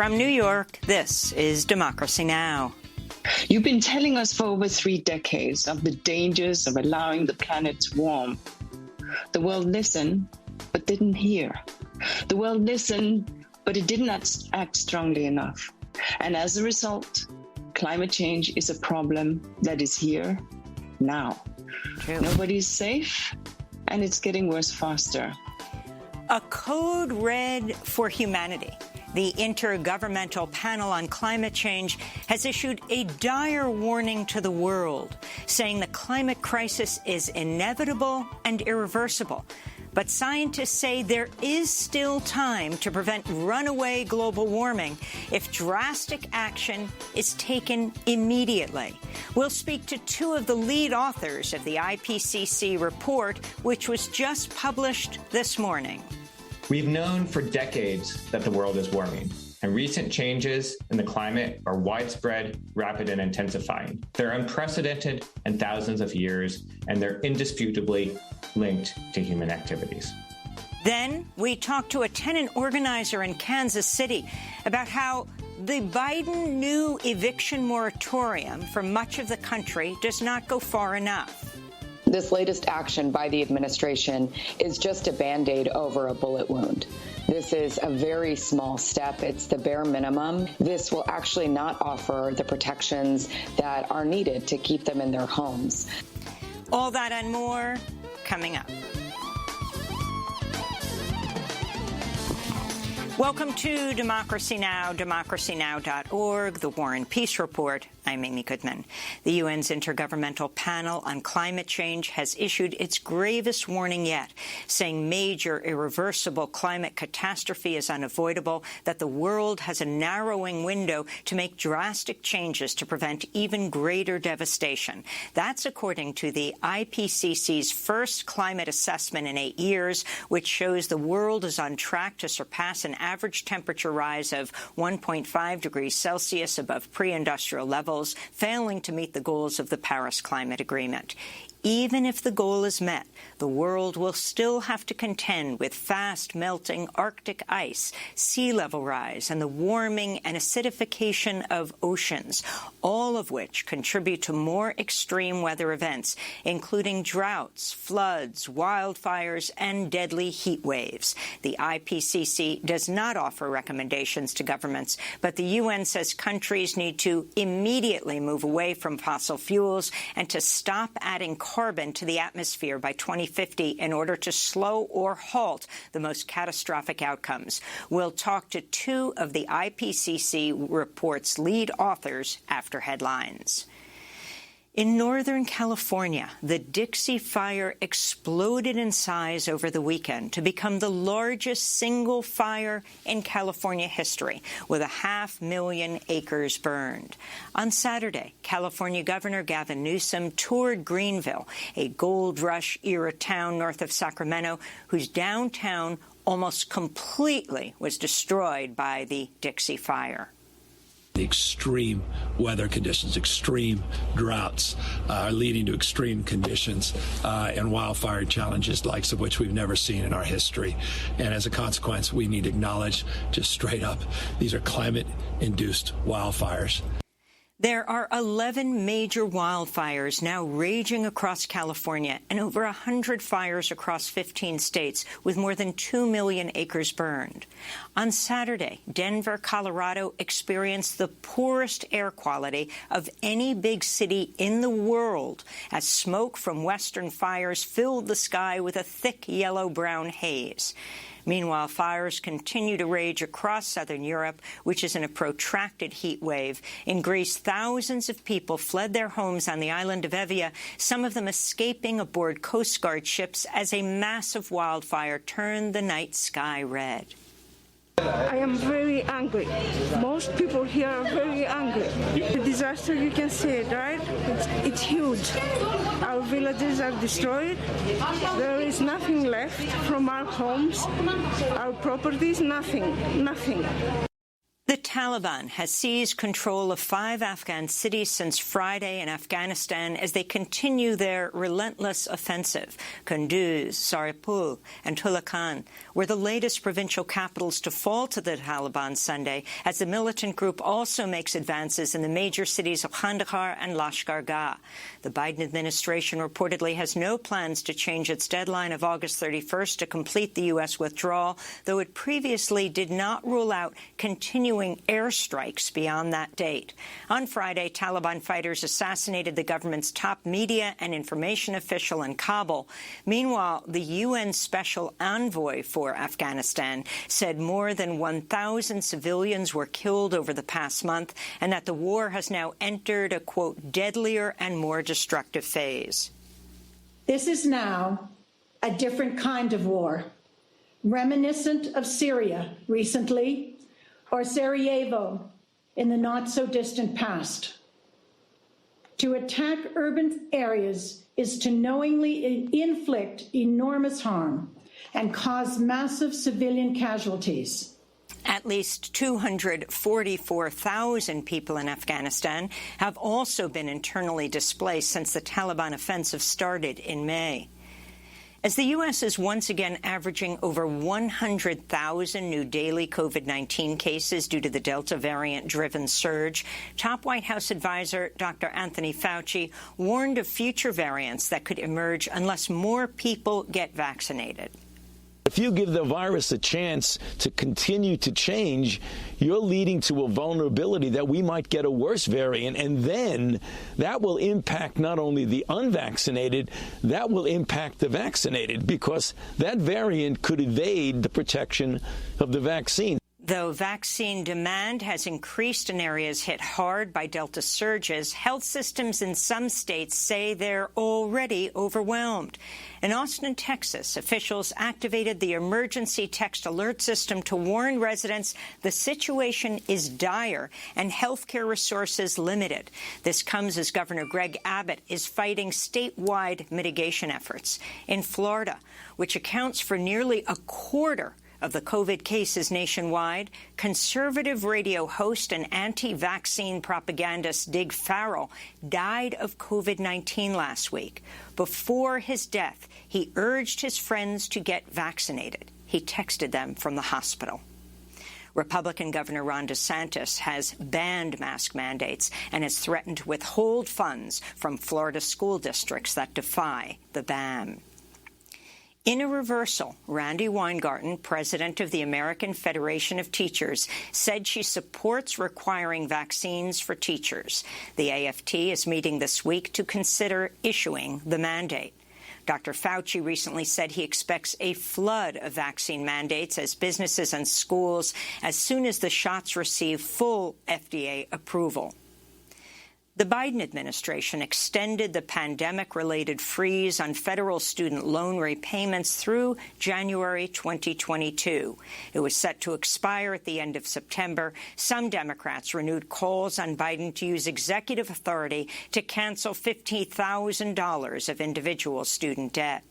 From New York, this is Democracy Now! You've been telling us for over 3 decades of the dangers of allowing the planet to warm. The world listened, but didn't hear. The world listened, but it did not act strongly enough. And as a result, climate change is a problem that is here now. True. Nobody's safe, and it's getting worse faster. A code red for humanity. The Intergovernmental Panel on Climate Change has issued a dire warning to the world, saying the climate crisis is inevitable and irreversible. But scientists say there is still time to prevent runaway global warming if drastic action is taken immediately. We'll speak to 2 of the lead authors of the IPCC report, which was just published this morning. We've known for decades that the world is warming, and recent changes in the climate are widespread, rapid, and intensifying. They're unprecedented in thousands of years, and they're indisputably linked to human activities. Then we talked to a tenant organizer in Kansas City about how the Biden new eviction moratorium for much of the country does not go far enough. This latest action by the administration is just a Band-Aid over a bullet wound. This is a very small step. It's the bare minimum. This will actually not offer the protections that are needed to keep them in their homes. All that and more coming up. Welcome to Democracy Now!, democracynow.org, the War and Peace Report. I'm Amy Goodman. The UN's Intergovernmental Panel on Climate Change has issued its gravest warning yet, saying major irreversible climate catastrophe is unavoidable, that the world has a narrowing window to make drastic changes to prevent even greater devastation. That's according to the IPCC's first climate assessment in 8 years, which shows the world is on track to surpass an average temperature rise of 1.5 degrees Celsius above pre-industrial levels, failing to meet the goals of the Paris Climate Agreement. Even if the goal is met, the world will still have to contend with fast melting Arctic ice, sea level rise, and the warming and acidification of oceans, all of which contribute to more extreme weather events, including droughts, floods, wildfires, and deadly heat waves. The IPCC does not offer recommendations to governments, but the UN says countries need to immediately move away from fossil fuels and to stop adding carbon to the atmosphere by 2050 in order to slow or halt the most catastrophic outcomes. We'll talk to 2 of the IPCC report's lead authors after headlines. In Northern California, the Dixie Fire exploded in size over the weekend to become the largest single fire in California history, with 500,000 acres burned. On Saturday, California Governor Gavin Newsom toured Greenville, a gold rush-era town north of Sacramento, whose downtown almost completely was destroyed by the Dixie Fire. The extreme weather conditions, extreme droughts are leading to extreme conditions and wildfire challenges, likes of which we've never seen in our history. And as a consequence, we need to acknowledge just straight up, these are climate-induced wildfires. There are 11 major wildfires now raging across California and over 100 fires across 15 states, with more than 2 million acres burned. On Saturday, Denver, Colorado experienced the poorest air quality of any big city in the world as smoke from western fires filled the sky with a thick yellow-brown haze. Meanwhile, fires continue to rage across southern Europe, which is in a protracted heat wave. In Greece, thousands of people fled their homes on the island of Evia, some of them escaping aboard Coast Guard ships as a massive wildfire turned the night sky red. I am very angry. Most people here are very angry. The disaster, you can see it, right? It's huge. Our villages are destroyed. There is nothing left from our homes, our properties, nothing. The Taliban has seized control of 5 Afghan cities since Friday in Afghanistan as they continue their relentless offensive. Kunduz, Saripul, and Tulakan were the latest provincial capitals to fall to the Taliban Sunday, as the militant group also makes advances in the major cities of Kandahar and Lashkar Gah. The Biden administration reportedly has no plans to change its deadline of August 31st to complete the U.S. withdrawal, though it previously did not rule out continuing airstrikes beyond that date. On Friday, Taliban fighters assassinated the government's top media and information official in Kabul. Meanwhile, the UN Special Envoy for Afghanistan said more than 1,000 civilians were killed over the past month and that the war has now entered a, quote, deadlier and more destructive phase. This is now a different kind of war, reminiscent of Syria recently, or Sarajevo in the not-so-distant past. To attack urban areas is to knowingly inflict enormous harm and cause massive civilian casualties. At least 244,000 people in Afghanistan have also been internally displaced since the Taliban offensive started in May. As the U.S. is once again averaging over 100,000 new daily COVID-19 cases due to the Delta variant-driven surge, top White House advisor Dr. Anthony Fauci warned of future variants that could emerge unless more people get vaccinated. If you give the virus a chance to continue to change, you're leading to a vulnerability that we might get a worse variant, and then that will impact not only the unvaccinated, that will impact the vaccinated, because that variant could evade the protection of the vaccine. Though vaccine demand has increased in areas hit hard by Delta surges, health systems in some states say they're already overwhelmed. In Austin, Texas, officials activated the emergency text alert system to warn residents the situation is dire and healthcare resources limited. This comes as Governor Greg Abbott is fighting statewide mitigation efforts. In Florida, which accounts for nearly a quarter of the COVID cases nationwide, conservative radio host and anti-vaccine propagandist Dig Farrell died of COVID-19 last week. Before his death, he urged his friends to get vaccinated. He texted them from the hospital. Republican Governor Ron DeSantis has banned mask mandates and has threatened to withhold funds from Florida school districts that defy the ban. In a reversal, Randi Weingarten, president of the American Federation of Teachers, said she supports requiring vaccines for teachers. The AFT is meeting this week to consider issuing the mandate. Dr. Fauci recently said he expects a flood of vaccine mandates as businesses and schools as soon as the shots receive full FDA approval. The Biden administration extended the pandemic-related freeze on federal student loan repayments through January 2022. It was set to expire at the end of September. Some Democrats renewed calls on Biden to use executive authority to cancel $50,000 of individual student debt.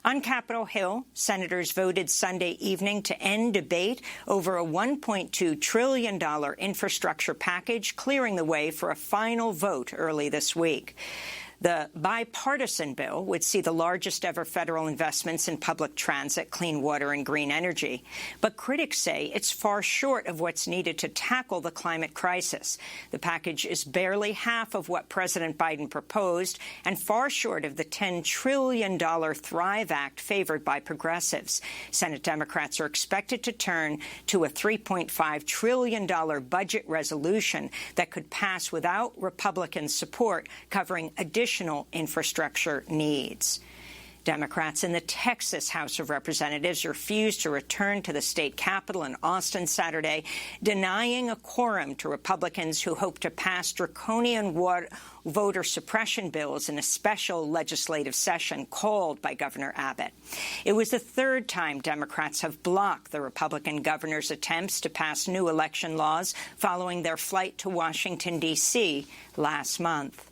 On Capitol Hill, senators voted Sunday evening to end debate over a $1.2 trillion infrastructure package, clearing the way for a final vote early this week. The bipartisan bill would see the largest ever federal investments in public transit, clean water, and green energy. But critics say it's far short of what's needed to tackle the climate crisis. The package is barely half of what President Biden proposed and far short of the $10 trillion Thrive Act favored by progressives. Senate Democrats are expected to turn to a $3.5 trillion budget resolution that could pass without Republican support, covering additional infrastructure needs. Democrats in the Texas House of Representatives refused to return to the state capitol in Austin Saturday, denying a quorum to Republicans who hope to pass draconian voter suppression bills in a special legislative session called by Governor Abbott. It was the third time Democrats have blocked the Republican governor's attempts to pass new election laws following their flight to Washington, D.C. last month.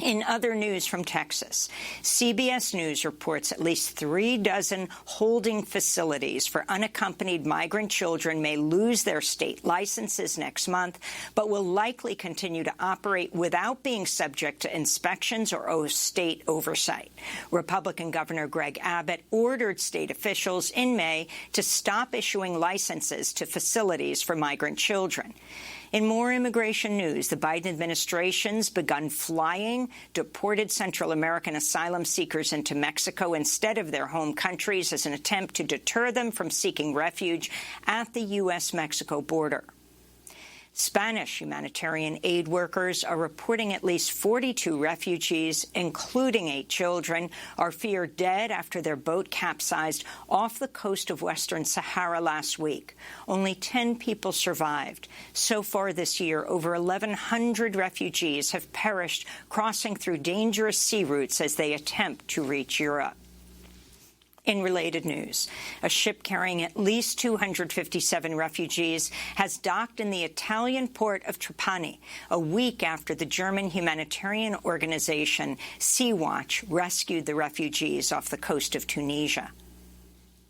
In other news from Texas, CBS News reports at least 36 holding facilities for unaccompanied migrant children may lose their state licenses next month, but will likely continue to operate without being subject to inspections or state oversight. Republican Governor Greg Abbott ordered state officials in May to stop issuing licenses to facilities for migrant children. In more immigration news, the Biden administration's begun flying deported Central American asylum seekers into Mexico instead of their home countries as an attempt to deter them from seeking refuge at the U.S.-Mexico border. Spanish humanitarian aid workers are reporting at least 42 refugees, including 8 children, are feared dead after their boat capsized off the coast of Western Sahara last week. Only 10 people survived. So far this year, over 1,100 refugees have perished crossing through dangerous sea routes as they attempt to reach Europe. In related news, a ship carrying at least 257 refugees has docked in the Italian port of Trapani a week after the German humanitarian organization Sea-Watch rescued the refugees off the coast of Tunisia.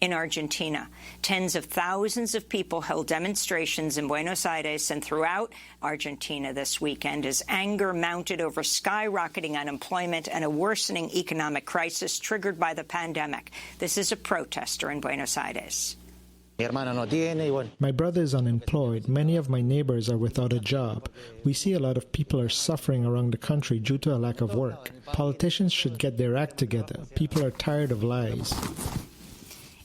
In Argentina, tens of thousands of people held demonstrations in Buenos Aires and throughout Argentina this weekend as anger mounted over skyrocketing unemployment and a worsening economic crisis triggered by the pandemic. This is a protester in Buenos Aires. My brother is unemployed. Many of my neighbors are without a job. We see a lot of people are suffering around the country due to a lack of work. Politicians should get their act together. People are tired of lies.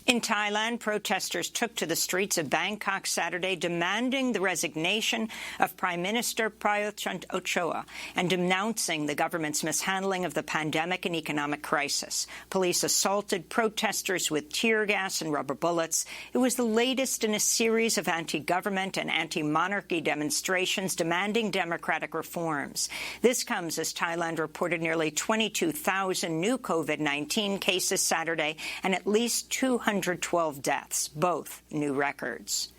In Thailand, protesters took to the streets of Bangkok Saturday demanding the resignation of Prime Minister Prayut Chan-o-cha and denouncing the government's mishandling of the pandemic and economic crisis. Police assaulted protesters with tear gas and rubber bullets. It was the latest in a series of anti-government and anti-monarchy demonstrations demanding democratic reforms. This comes as Thailand reported nearly 22,000 new COVID-19 cases Saturday and at least 212 deaths, both new records.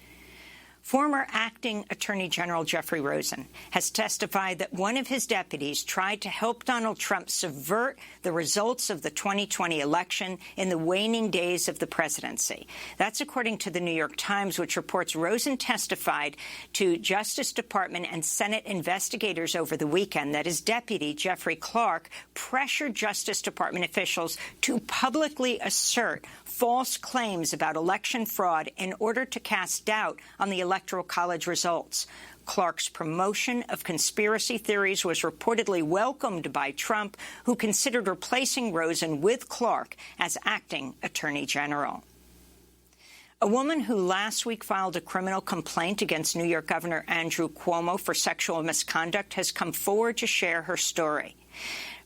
Former acting Attorney General Jeffrey Rosen has testified that one of his deputies tried to help Donald Trump subvert the results of the 2020 election in the waning days of the presidency. That's according to the New York Times, which reports Rosen testified to Justice Department and Senate investigators over the weekend that his deputy, Jeffrey Clark, pressured Justice Department officials to publicly assert false claims about election fraud in order to cast doubt on the Electoral College results. Clark's promotion of conspiracy theories was reportedly welcomed by Trump, who considered replacing Rosen with Clark as acting Attorney General. A woman who last week filed a criminal complaint against New York Governor Andrew Cuomo for sexual misconduct has come forward to share her story.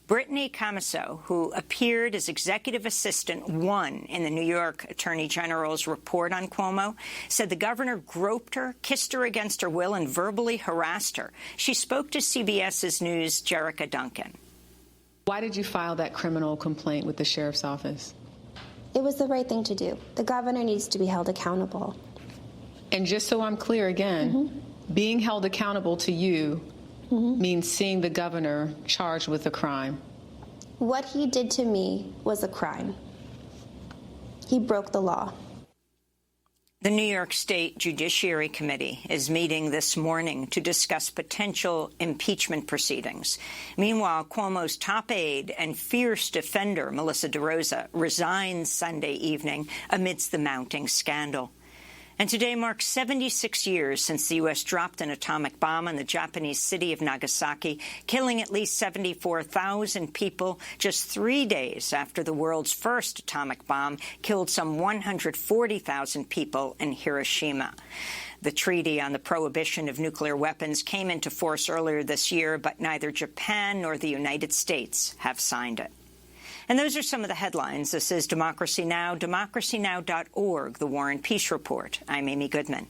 Brittany Camaso, who appeared as Executive Assistant 1 in the New York Attorney General's report on Cuomo, said the governor groped her, kissed her against her will, and verbally harassed her. She spoke to CBS's News' Jerrica Duncan. Why did you file that criminal complaint with the sheriff's office? It was the right thing to do. The governor needs to be held accountable. And just so I'm clear again, being held accountable to you means seeing the governor charged with a crime. What he did to me was a crime. He broke the law. The New York State Judiciary Committee is meeting this morning to discuss potential impeachment proceedings. Meanwhile, Cuomo's top aide and fierce defender, Melissa DeRosa, resigned Sunday evening amidst the mounting scandal. And today marks 76 years since the U.S. dropped an atomic bomb on the Japanese city of Nagasaki, killing at least 74,000 people just 3 days after the world's first atomic bomb killed some 140,000 people in Hiroshima. The treaty on the prohibition of nuclear weapons came into force earlier this year, but neither Japan nor the United States have signed it. And those are some of the headlines. This is Democracy Now!, democracynow.org, The War and Peace Report. I'm Amy Goodman.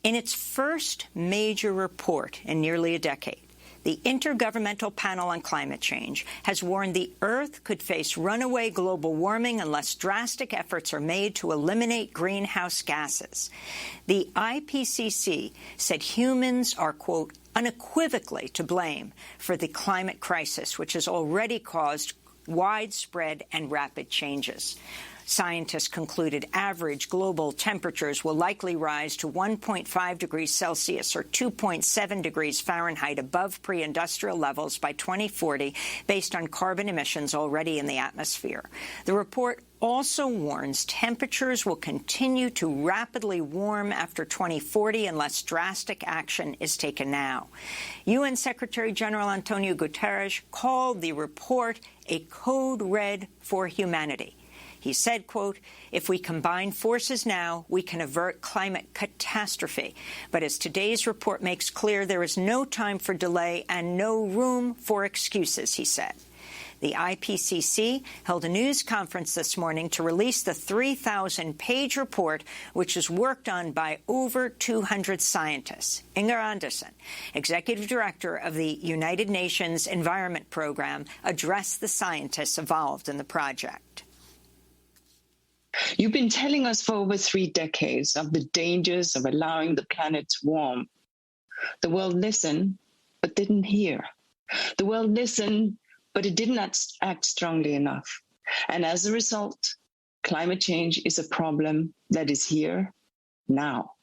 In its first major report in nearly a decade, The Intergovernmental Panel on Climate Change has warned the Earth could face runaway global warming unless drastic efforts are made to eliminate greenhouse gases. The IPCC said humans are, quote, unequivocally to blame for the climate crisis, which has already caused widespread and rapid changes. Scientists concluded average global temperatures will likely rise to 1.5 degrees Celsius or 2.7 degrees Fahrenheit above pre-industrial levels by 2040, based on carbon emissions already in the atmosphere. The report also warns temperatures will continue to rapidly warm after 2040 unless drastic action is taken now. UN Secretary General Antonio Guterres called the report a code red for humanity. He said, quote, "If we combine forces now, we can avert climate catastrophe. But as today's report makes clear, there is no time for delay and no room for excuses," he said. The IPCC held a news conference this morning to release the 3,000-page report, which is worked on by over 200 scientists. Inger Andersen, Executive Director of the United Nations Environment Program, addressed the scientists involved in the project. You've been telling us for over 3 decades of the dangers of allowing the planet to warm. The world listened, but didn't hear. The world listened, but it didn't act strongly enough. And as a result, climate change is a problem that is here now.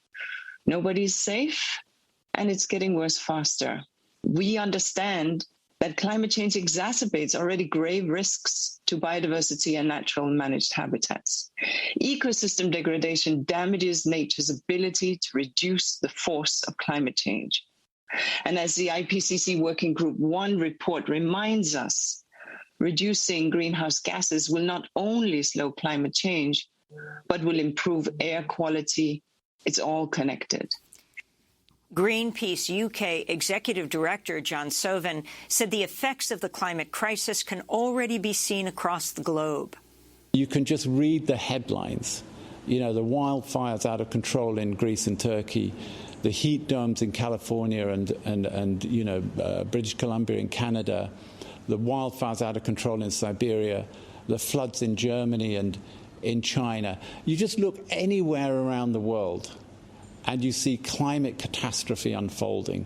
Nobody's safe, and it's getting worse faster. We understand that climate change exacerbates already grave risks to biodiversity and natural managed habitats. Ecosystem degradation damages nature's ability to reduce the force of climate change. And as the IPCC Working Group 1 report reminds us, reducing greenhouse gases will not only slow climate change, but will improve air quality. It's all connected. Greenpeace UK Executive Director John Sovan said the effects of the climate crisis can already be seen across the globe. You can just read the headlines. You know, the wildfires out of control in Greece and Turkey, the heat domes in California and British Columbia in Canada, the wildfires out of control in Siberia, the floods in Germany and in China. You just look anywhere around the world and you see climate catastrophe unfolding.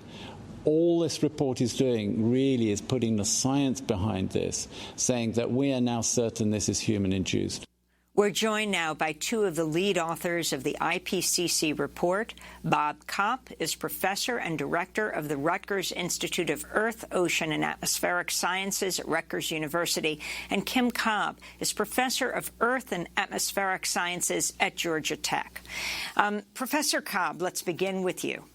All this report is doing really is putting the science behind this, saying that we are now certain this is human-induced. We're joined now by 2 of the lead authors of the IPCC report. Bob Kopp is professor and director of the Rutgers Institute of Earth, Ocean, and Atmospheric Sciences at Rutgers University, and Kim Cobb is professor of Earth and Atmospheric Sciences at Georgia Tech. Professor Cobb, let's begin with you.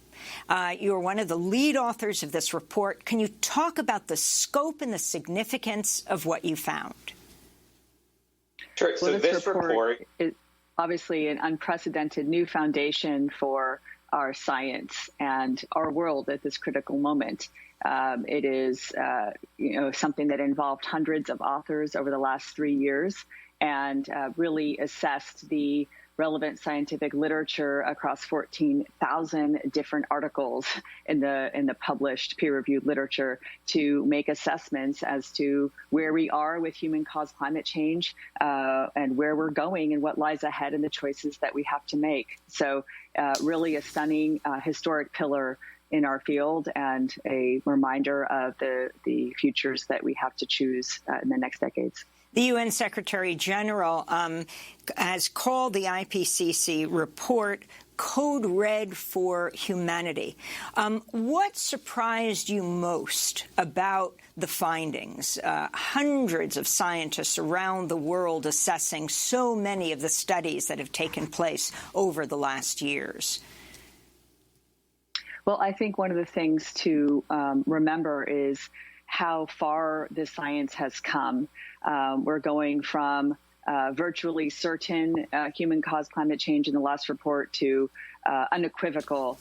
You're one of the lead authors of this report. Can you talk about the scope and the significance of what you found? Sure. So this report is obviously an unprecedented new foundation for our science and our world at this critical moment. It is, something that involved hundreds of authors over the last 3 years and really assessed the relevant scientific literature across 14,000 different articles in the published peer-reviewed literature to make assessments as to where we are with human-caused climate change and where we're going and what lies ahead and the choices that we have to make. So really a stunning historic pillar in our field and a reminder of the futures that we have to choose in the next decades. The UN Secretary General has called the IPCC report Code Red for Humanity. What surprised you most about the findings? Hundreds of scientists around the world assessing so many of the studies that have taken place over the last years. Well, I think one of the things to remember is how far the science has come. We're going from virtually certain human-caused climate change in the last report to unequivocal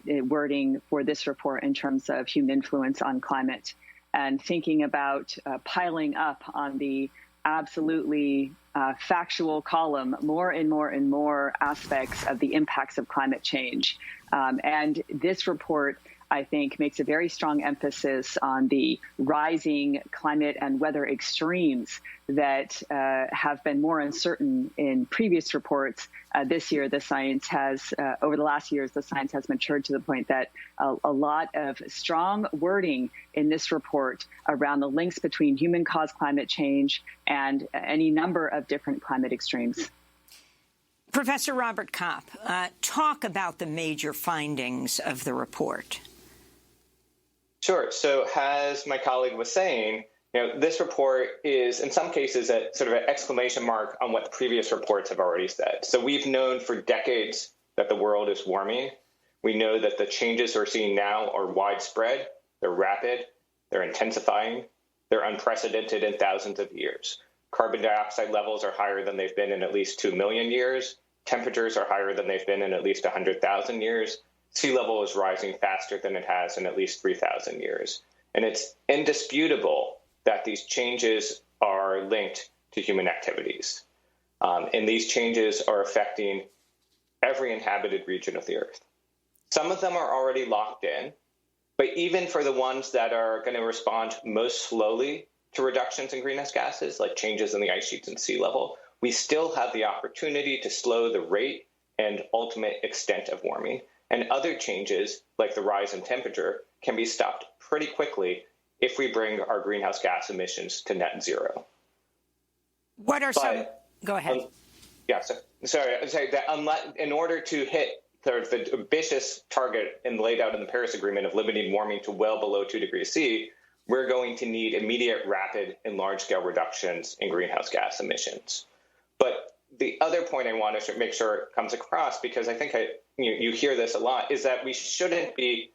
wording for this report in terms of human influence on climate, and thinking about piling up on the absolutely factual column more and more and more aspects of the impacts of climate change. And this report I think, makes a very strong emphasis on the rising climate and weather extremes that have been more uncertain in previous reports. This year, the science has, over the last years, the science has matured to the point that a lot of strong wording in this report around the links between human-caused climate change and any number of different climate extremes. Professor Robert Kopp, talk about the major findings of the report. Sure. So as my colleague was saying, this report is in some cases a sort of an exclamation mark on what the previous reports have already said. So we've known for decades that the world is warming. We know that the changes we're seeing now are widespread, they're rapid, they're intensifying, they're unprecedented in thousands of years. Carbon dioxide levels are higher than they've been in at least 2 million years. Temperatures are higher than they've been in at least 100,000 years. Sea level is rising faster than it has in at least 3,000 years. And it's indisputable that these changes are linked to human activities. And these changes are affecting every inhabited region of the Earth. Some of them are already locked in, but even for the ones that are going to respond most slowly to reductions in greenhouse gases, like changes in the ice sheets and sea level, we still have the opportunity to slow the rate and ultimate extent of warming. And other changes, like the rise in temperature, can be stopped pretty quickly if we bring our greenhouse gas emissions to net zero. What are some? Go ahead. Sorry. That in order to hit the ambitious target laid out in the Paris Agreement of limiting warming to well below 2 degrees C, we're going to need immediate, rapid, and large-scale reductions in greenhouse gas emissions. But the other point I want to make sure comes across, because I think you hear this a lot, is that we shouldn't be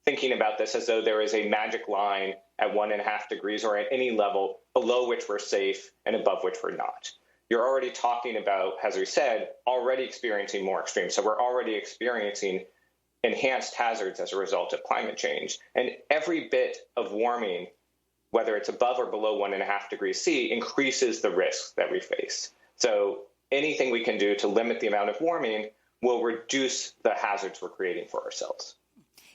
thinking about this as though there is a magic line at 1.5 degrees or at any level below which we're safe and above which we're not. You're already talking about, as we said, already experiencing more extremes. So we're already experiencing enhanced hazards as a result of climate change. And every bit of warming, whether it's above or below 1.5 degrees C, increases the risks that we face. So anything we can do to limit the amount of warming will reduce the hazards we're creating for ourselves.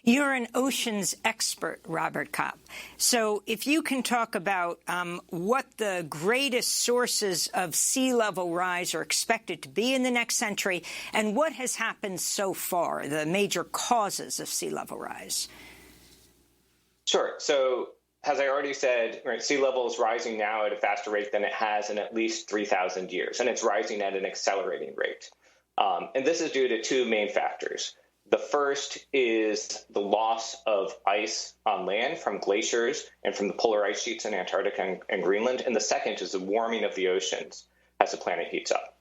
You're an oceans expert, Robert Kopp. So if you can talk about what the greatest sources of sea level rise are expected to be in the next century and what has happened so far, the major causes of sea level rise. Sure. So as I already said, sea level is rising now at a faster rate than it has in at least 3,000 years, and it's rising at an accelerating rate. And this is due to two main factors. The first is the loss of ice on land from glaciers and from the polar ice sheets in Antarctica and Greenland. And the second is the warming of the oceans as the planet heats up.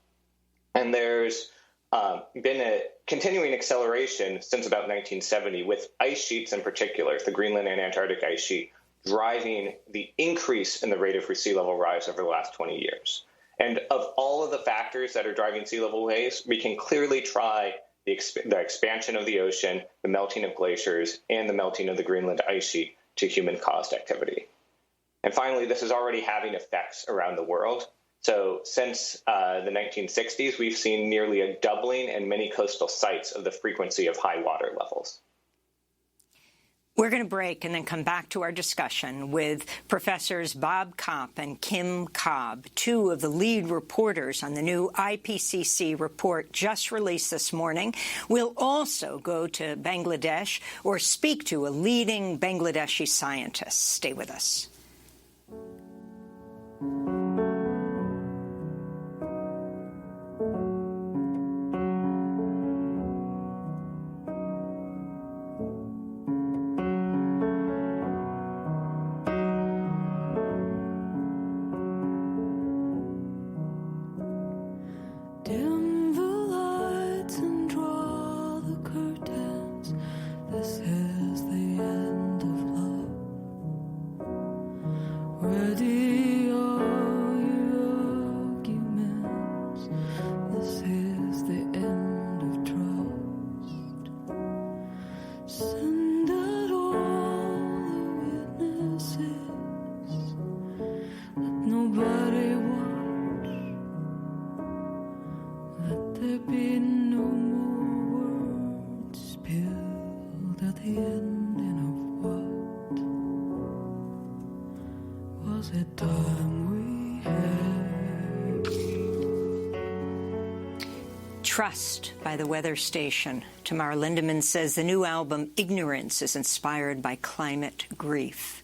And there's been a continuing acceleration since about 1970 with ice sheets in particular, the Greenland and Antarctic ice sheet, driving the increase in the rate of sea level rise over the last 20 years. And of all of the factors that are driving sea level rise, we can clearly try the expansion of the ocean, the melting of glaciers, and the melting of the Greenland ice sheet to human-caused activity. And finally, this is already having effects around the world. So since the 1960s, we've seen nearly a doubling in many coastal sites of the frequency of high water levels. We're going to break and then come back to our discussion with Professors Bob Kopp and Kim Cobb, two of the lead reporters on the new IPCC report just released this morning. We'll also go to Bangladesh or speak to a leading Bangladeshi scientist. Stay with us. the end. Trust by the Weather Station. Tamara Lindemann says the new album, Ignorance, is inspired by climate grief.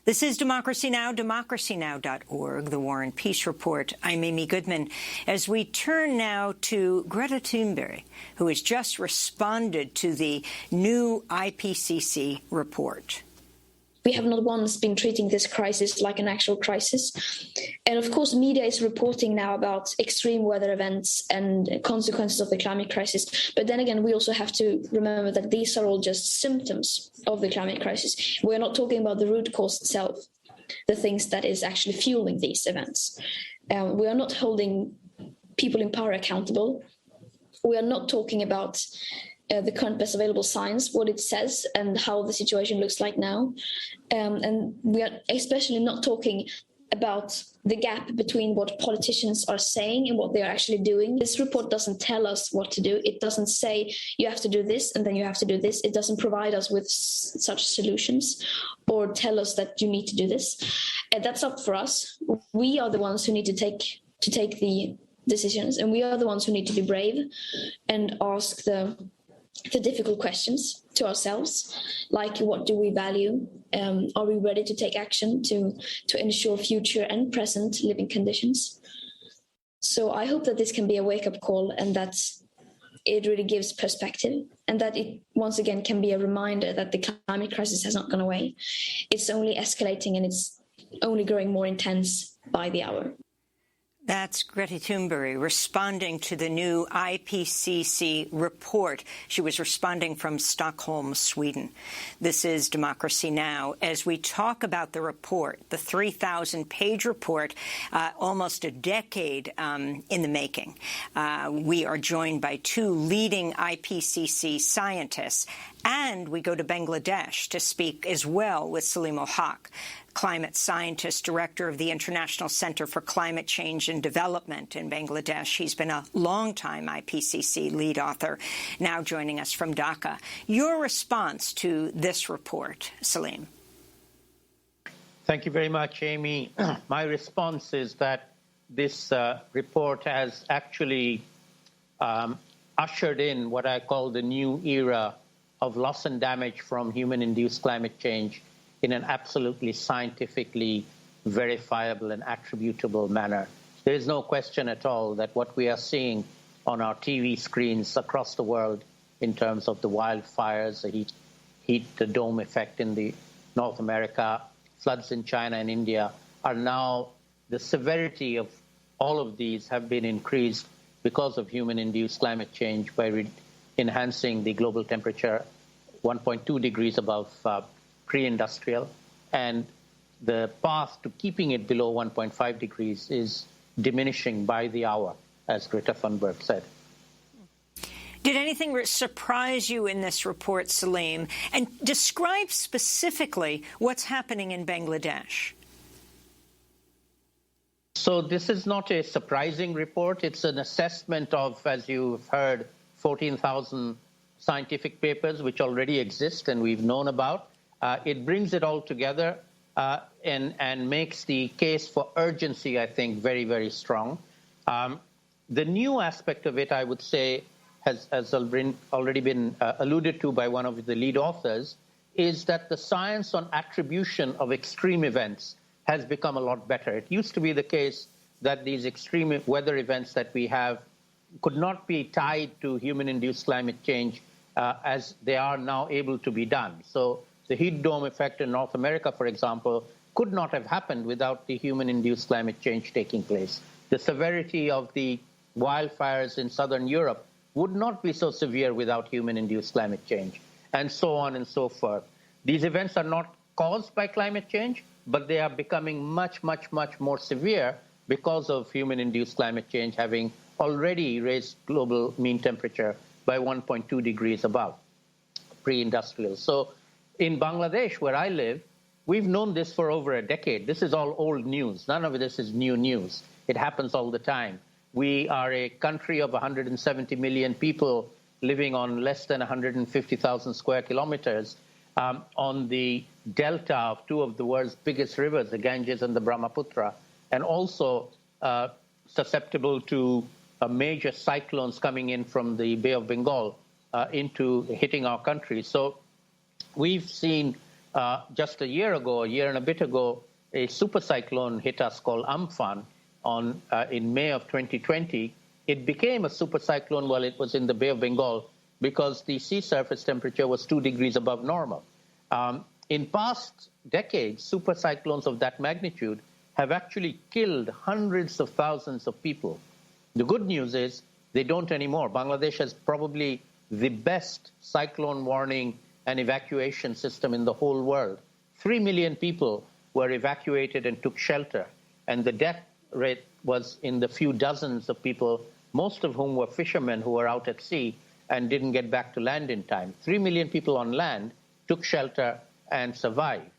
This is Democracy Now!, democracynow.org, the War and Peace Report. I'm Amy Goodman. As we turn now to Greta Thunberg, who has just responded to the new IPCC report. We have not once been treating this crisis like an actual crisis. And of course, media is reporting now about extreme weather events and consequences of the climate crisis. But then again, we also have to remember that these are all just symptoms of the climate crisis. We're not talking about the root cause itself, the things that is actually fueling these events. We are not holding people in power accountable. We are not talking about the current best available science, what it says, and how the situation looks like now. And we are especially not talking about the gap between what politicians are saying and what they are actually doing. This report doesn't tell us what to do. It doesn't say you have to do this and then you have to do this. It doesn't provide us with such solutions or tell us that you need to do this. And that's up for us. We are the ones who need to take the decisions, and we are the ones who need to be brave and ask the difficult questions to ourselves, like what do we value? Are we ready to take action to ensure future and present living conditions? So I hope that this can be a wake-up call, and that it really gives perspective, and that it once again can be a reminder that the climate crisis has not gone away. It's only escalating, and it's only growing more intense by the hour. That's Greta Thunberg responding to the new IPCC report. She was responding from Stockholm, Sweden. This is Democracy Now! As we talk about the report, the 3,000-page report, almost a decade in the making. We are joined by two leading IPCC scientists, and we go to Bangladesh to speak as well with Salim Ul-Haq, climate scientist, director of the International Center for Climate Change and Development in Bangladesh. He's been a longtime IPCC lead author, now joining us from Dhaka. Your response to this report, Salim? Thank you very much, Amy. My response is that this report has actually ushered in what I call the new era of loss and damage from human-induced climate change in an absolutely scientifically verifiable and attributable manner. There is no question at all that what we are seeing on our TV screens across the world in terms of the wildfires, the heat the dome effect in the North America, floods in China and India, are now, the severity of all of these have been increased because of human-induced climate change by enhancing the global temperature 1.2 degrees above pre-industrial, and the path to keeping it below 1.5 degrees is diminishing by the hour, as Greta Thunberg said. Did anything surprise you in this report, Salim? And describe specifically what's happening in Bangladesh. So this is not a surprising report. It's an assessment of, as you've heard, 14,000 scientific papers which already exist and we've known about. It brings it all together and makes the case for urgency, I think, very, very strong. The new aspect of it, I would say, has already been alluded to by one of the lead authors, is that the science on attribution of extreme events has become a lot better. It used to be the case that these extreme weather events that we have could not be tied to human-induced climate change as they are now able to be done. So the heat dome effect in North America, for example, could not have happened without the human-induced climate change taking place. The severity of the wildfires in southern Europe would not be so severe without human-induced climate change, and so on and so forth. These events are not caused by climate change, but they are becoming much, much, much more severe because of human-induced climate change having already raised global mean temperature by 1.2 degrees above pre-industrial. So in Bangladesh, where I live, we've known this for over a decade. This is all old news. None of this is new news. It happens all the time. We are a country of 170 million people living on less than 150,000 square kilometers. on the delta of two of the world's biggest rivers, the Ganges and the Brahmaputra, and also susceptible to major cyclones coming in from the Bay of Bengal into hitting our country. So we've seen just a year and a bit ago, a super cyclone hit us called Amphan in May of 2020. It became a super cyclone while it was in the Bay of Bengal because the sea surface temperature was 2 degrees above normal. In past decades, super cyclones of that magnitude have actually killed hundreds of thousands of people. The good news is they don't anymore. Bangladesh has probably the best cyclone warning and evacuation system in the whole world. 3 million people were evacuated and took shelter, and the death rate was in the few dozens of people, most of whom were fishermen who were out at sea and didn't get back to land in time. 3 million people on land took shelter and survived.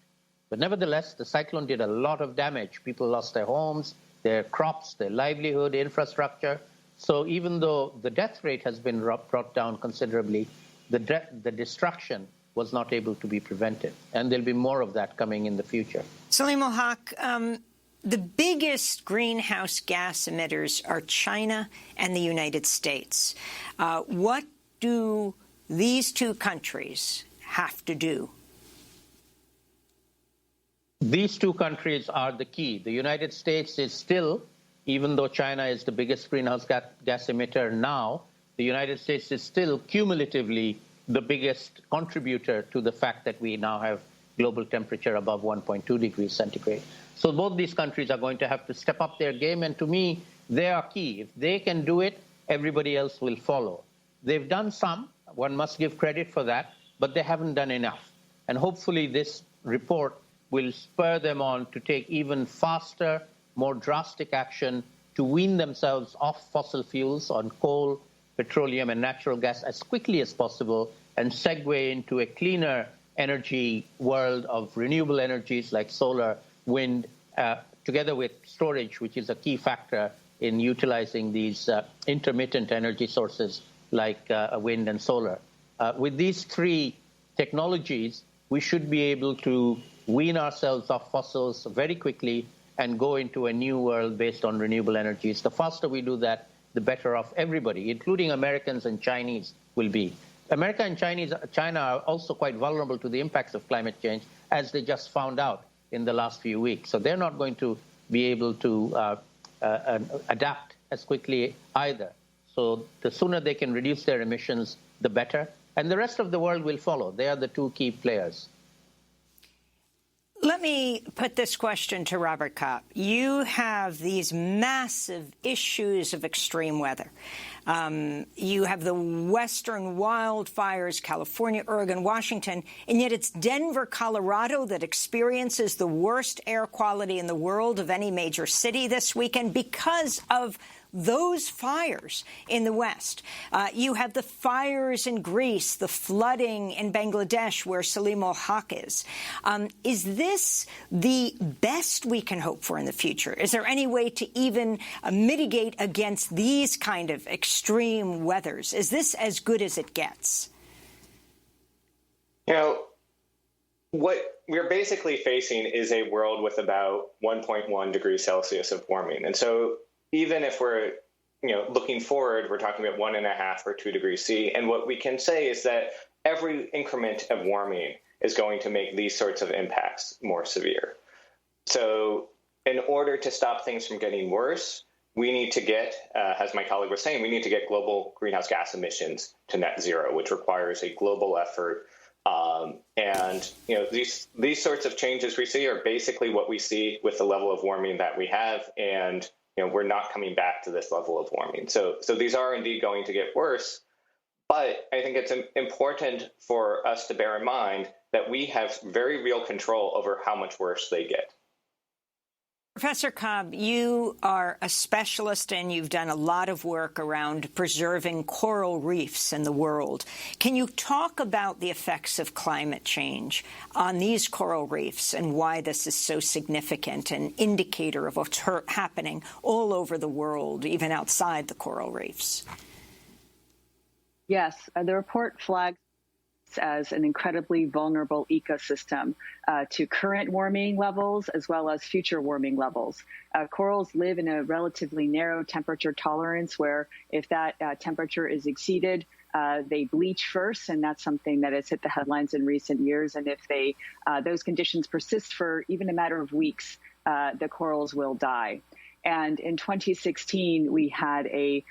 But nevertheless, the cyclone did a lot of damage. People lost their homes, their crops, their livelihood, infrastructure. So even though the death rate has been brought down considerably, the destruction was not able to be prevented. And there'll be more of that coming in the future. Salim ul-Haq, the biggest greenhouse gas emitters are China and the United States. What do these two countries have to do? These two countries are the key. The United States is still, even though China is the biggest greenhouse gas emitter now, the United States is still cumulatively the biggest contributor to the fact that we now have global temperature above 1.2 degrees centigrade. So both these countries are going to have to step up their game, and to me, they are key. If they can do it, everybody else will follow. They've done some, one must give credit for that, but they haven't done enough. And hopefully this report will spur them on to take even faster, more drastic action to wean themselves off fossil fuels on coal, petroleum, and natural gas as quickly as possible and segue into a cleaner energy world of renewable energies like solar, wind, together with storage, which is a key factor in utilizing these intermittent energy sources like wind and solar. With these three technologies, we should be able to wean ourselves off fossils very quickly and go into a new world based on renewable energies. The faster we do that, the better off everybody, including Americans and Chinese, will be. America and China are also quite vulnerable to the impacts of climate change, as they just found out in the last few weeks. So they're not going to be able to adapt as quickly either. So the sooner they can reduce their emissions, the better. And the rest of the world will follow. They are the two key players. Let me put this question to Robert Kopp. You have these massive issues of extreme weather. You have the western wildfires, California, Oregon, Washington, and yet it's Denver, Colorado that experiences the worst air quality in the world of any major city this weekend because of those fires in the West. You have the fires in Greece, the flooding in Bangladesh, where Salim ul-Haq is. Is this the best we can hope for in the future? Is there any way to even mitigate against these kind of extreme weathers? Is this as good as it gets? You know, what we're basically facing is a world with about 1.1 degrees Celsius of warming. And so even if we're, looking forward, we're talking about 1.5 or 2 degrees C. And what we can say is that every increment of warming is going to make these sorts of impacts more severe. So in order to stop things from getting worse, we need to get, as my colleague was saying, we need to get global greenhouse gas emissions to net zero, which requires a global effort. And these sorts of changes we see are basically what we see with the level of warming that we have. And we're not coming back to this level of warming. So these are indeed going to get worse. But I think it's important for us to bear in mind that we have very real control over how much worse they get. Professor Kopp, you are a specialist and you've done a lot of work around preserving coral reefs in the world. Can you talk about the effects of climate change on these coral reefs and why this is so significant, an indicator of what's happening all over the world, even outside the coral reefs? Yes, the report flags as an incredibly vulnerable ecosystem to current warming levels as well as future warming levels. Corals live in a relatively narrow temperature tolerance where if that temperature is exceeded, they bleach first, and that's something that has hit the headlines in recent years. And if those conditions persist for even a matter of weeks, the corals will die. And in 2016, we had a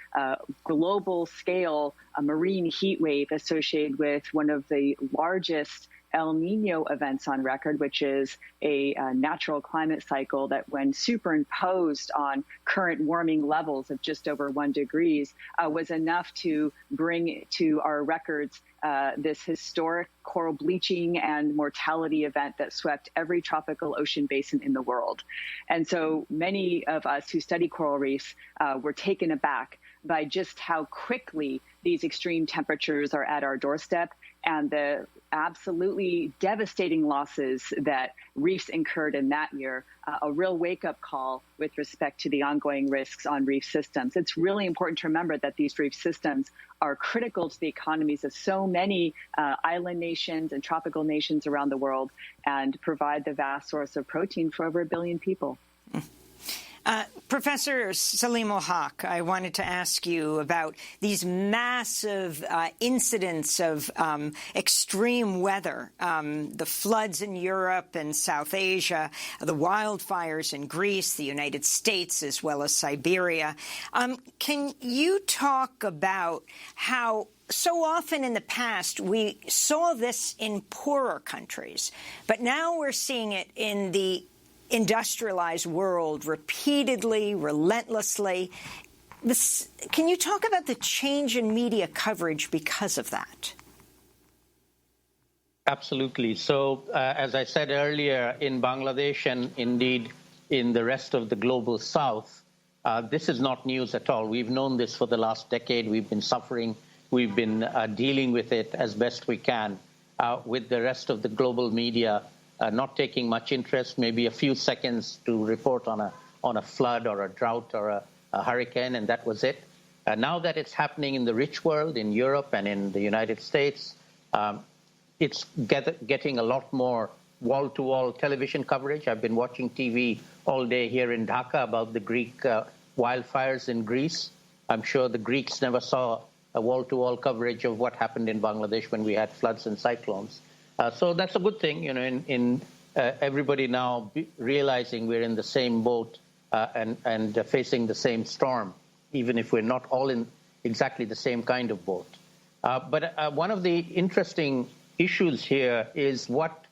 global scale marine heat wave associated with one of the largest El Nino events on record, which is a natural climate cycle that, when superimposed on current warming levels of just over 1 degree, was enough to bring to our records this historic coral bleaching and mortality event that swept every tropical ocean basin in the world. And so many of us who study coral reefs were taken aback by just how quickly these extreme temperatures are at our doorstep and the absolutely devastating losses that reefs incurred in that year, a real wake-up call with respect to the ongoing risks on reef systems. It's really important to remember that these reef systems are critical to the economies of so many island nations and tropical nations around the world and provide the vast source of protein for over 1 billion people. Professor Salim Ul-Haq, I wanted to ask you about these massive incidents of extreme weather, the floods in Europe and South Asia, the wildfires in Greece, the United States, as well as Siberia. Can you talk about how so often in the past we saw this in poorer countries, but now we're seeing it in the industrialized world repeatedly, relentlessly? Can you talk about the change in media coverage because of that? Absolutely. So, as I said earlier, in Bangladesh and indeed in the rest of the global south, this is not news at all. We've known this for the last decade. We've been suffering. We've been dealing with it as best we can, with the rest of the global media not taking much interest, maybe a few seconds to report on a flood or a drought or a hurricane, and that was it. Now that it's happening in the rich world, in Europe and in the United States, it's getting a lot more wall-to-wall television coverage. I've been watching TV all day here in Dhaka about the Greek wildfires in Greece. I'm sure the Greeks never saw a wall-to-wall coverage of what happened in Bangladesh when we had floods and cyclones. So that's a good thing, in everybody now realizing we're in the same boat and facing the same storm, even if we're not all in exactly the same kind of boat. But one of the interesting issues here is what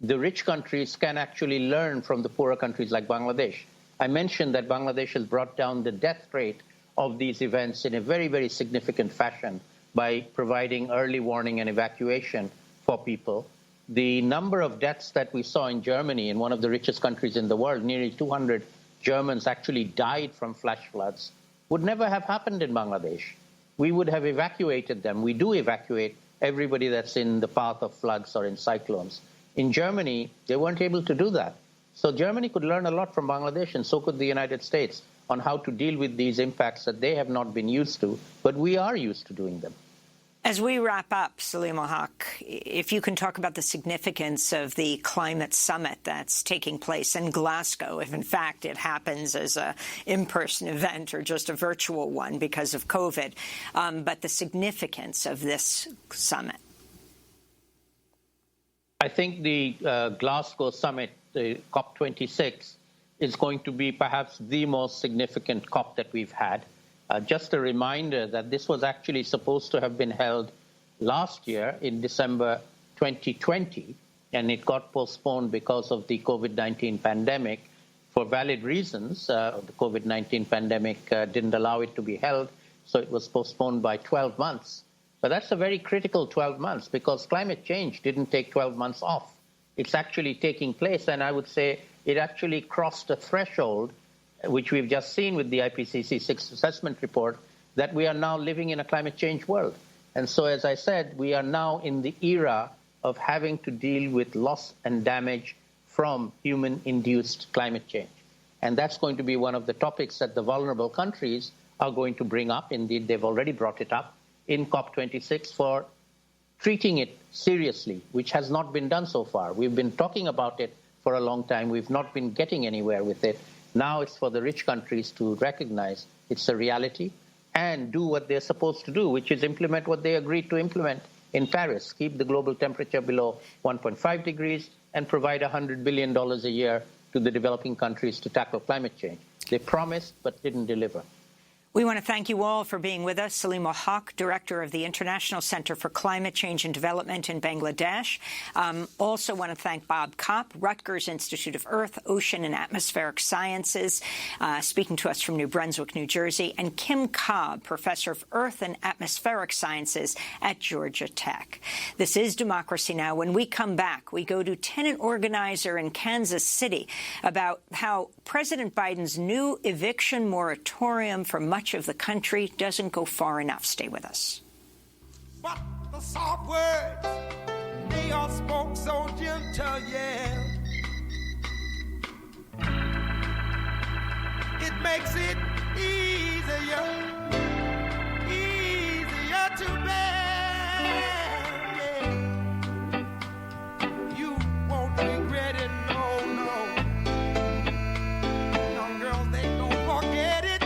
the rich countries can actually learn from the poorer countries like Bangladesh. I mentioned that Bangladesh has brought down the death rate of these events in a very, very significant fashion by providing early warning and evacuation for people. The number of deaths that we saw in Germany, in one of the richest countries in the world, nearly 200 Germans actually died from flash floods, would never have happened in Bangladesh. We would have evacuated them. We do evacuate everybody that's in the path of floods or in cyclones. In Germany, they weren't able to do that. So Germany could learn a lot from Bangladesh, and so could the United States, on how to deal with these impacts that they have not been used to, but we are used to doing them. As we wrap up, Salim Ul-Haq, if you can talk about the significance of the climate summit that's taking place in Glasgow, if in fact it happens as an in-person event or just a virtual one because of COVID, but the significance of this summit. I think the Glasgow summit, the COP26, is going to be perhaps the most significant COP that we've had. Just a reminder that this was actually supposed to have been held last year in December 2020, and it got postponed because of the COVID-19 pandemic for valid reasons. The COVID-19 pandemic didn't allow it to be held, so it was postponed by 12 months. But that's a very critical 12 months because climate change didn't take 12 months off. It's actually taking place, and I would say it actually crossed a threshold, which we've just seen with the IPCC 6th assessment report, that we are now living in a climate change world. And so, as I said, we are now in the era of having to deal with loss and damage from human-induced climate change. And that's going to be one of the topics that the vulnerable countries are going to bring up. Indeed, they've already brought it up in COP26 for treating it seriously, which has not been done so far. We've been talking about it for a long time. We've not been getting anywhere with it. Now it's for the rich countries to recognize it's a reality and do what they're supposed to do, which is implement what they agreed to implement in Paris, keep the global temperature below 1.5 degrees and provide $100 billion a year to the developing countries to tackle climate change. They promised but didn't deliver. We want to thank you all for being with us. Salima Haq, Director of the International Center for Climate Change and Development in Bangladesh. Also want to thank Bob Kopp, Rutgers Institute of Earth, Ocean and Atmospheric Sciences, speaking to us from New Brunswick, New Jersey, and Kim Cobb, Professor of Earth and Atmospheric Sciences at Georgia Tech. This is Democracy Now! When we come back, we go to tenant organizer in Kansas City about how President Biden's new eviction moratorium for much of the country doesn't go far enough. Stay with us. But the soft words, they all spoke so gentle, yeah. It makes it easier to bear, yeah. You won't regret it, no, no. Young girls, they don't forget it.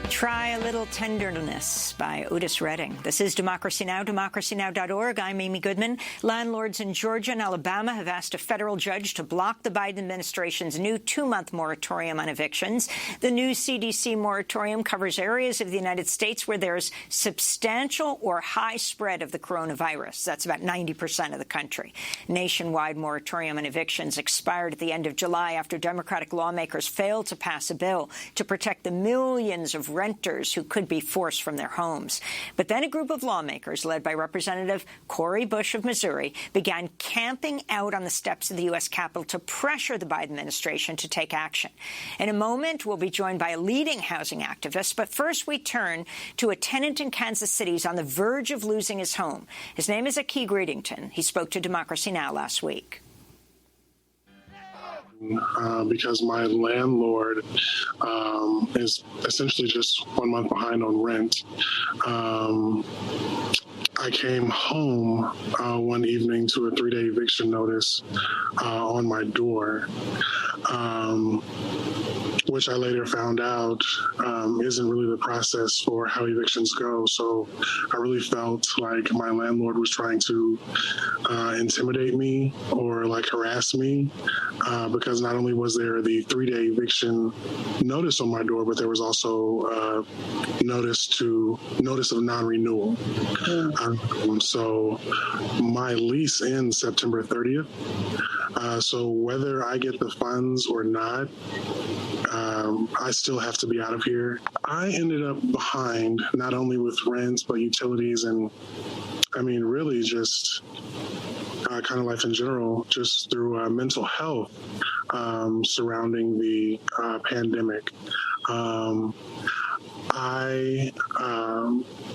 Try a Little Tenderness by Otis Redding. This is Democracy Now!, democracynow.org. I'm Amy Goodman. Landlords in Georgia and Alabama have asked a federal judge to block the Biden administration's new 2-month moratorium on evictions. The new CDC moratorium covers areas of the United States where there's substantial or high spread of the coronavirus. That's about 90% of the country. Nationwide moratorium on evictions expired at the end of July after Democratic lawmakers failed to pass a bill to protect the millions of renters who could be forced from their homes. But then a group of lawmakers, led by Representative Cori Bush of Missouri, began camping out on the steps of the U.S. Capitol to pressure the Biden administration to take action. In a moment, we'll be joined by a leading housing activist. But first, we turn to a tenant in Kansas City who's on the verge of losing his home. His name is Akeem Greedington. He spoke to Democracy Now! Last week. Because my landlord is essentially just 1 month behind on rent. I came home one evening to a 3-day eviction notice on my door, which I later found out isn't really the process for how evictions go. So I really felt like my landlord was trying to intimidate me or like harass me because not only was there the 3-day eviction notice on my door, but there was also notice of non-renewal. So my lease ends September 30th. So whether I get the funds or not, I still have to be out of here. I ended up behind not only with rent, but utilities and, I mean, really just kind of life in general, just through mental health surrounding the pandemic. I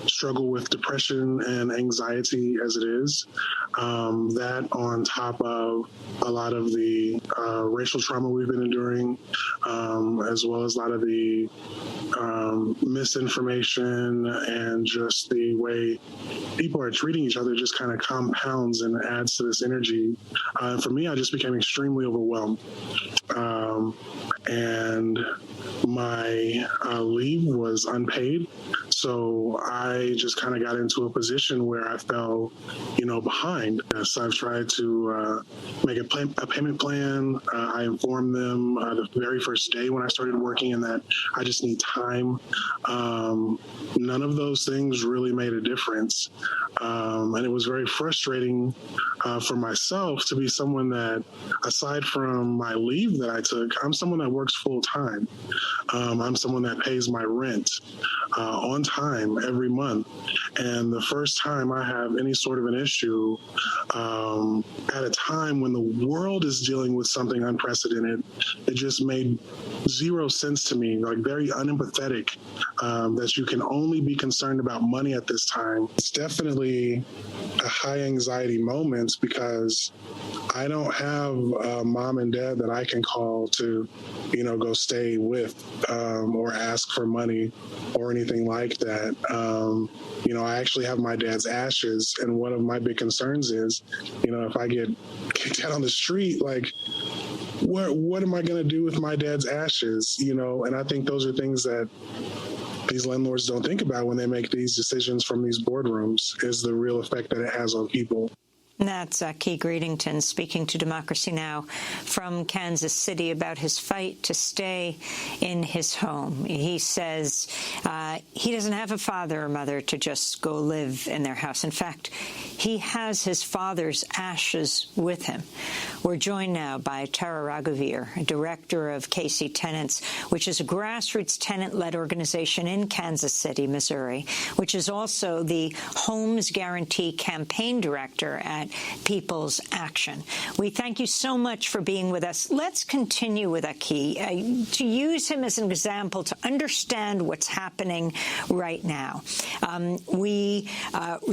struggle with depression and anxiety as it is. That on top of a lot of the racial trauma we've been enduring, as well as a lot of the misinformation and just the way people are treating each other just kind of compounds and adds to this energy. For me, I just became extremely overwhelmed. And my leave was unpaid. So I just kind of got into a position where I fell, behind. So I've tried to make a payment plan. I informed them the very first day when I started working and that I just need time. None of those things really made a difference. And it was very frustrating for myself to be someone that, aside from my leave that I took, I'm someone that works full time. I'm someone that pays my rent on time every month. And the first time I have any sort of an issue at a time when the world is dealing with something unprecedented, it just made zero sense to me, like very unempathetic, that you can only be concerned about money at this time. It's definitely a high anxiety moment because I don't have a mom and dad that I can call to, go stay with or ask for money or anything like that. I actually have my dad's ashes, and one of my big concerns is, if I get kicked out on the street, like, what am I going to do with my dad's ashes? And I think those are things that these landlords don't think about when they make these decisions from these boardrooms, is the real effect that it has on people. That's Key Greedington speaking to Democracy Now! From Kansas City about his fight to stay in his home. He says he doesn't have a father or mother to just go live in their house. In fact, he has his father's ashes with him. We're joined now by Tara Raghuveer, director of KC Tenants, which is a grassroots tenant-led organization in Kansas City, Missouri, which is also the Homes Guarantee campaign director at People's Action. We thank you so much for being with us. Let's continue with Aki, to use him as an example to understand what's happening right now. We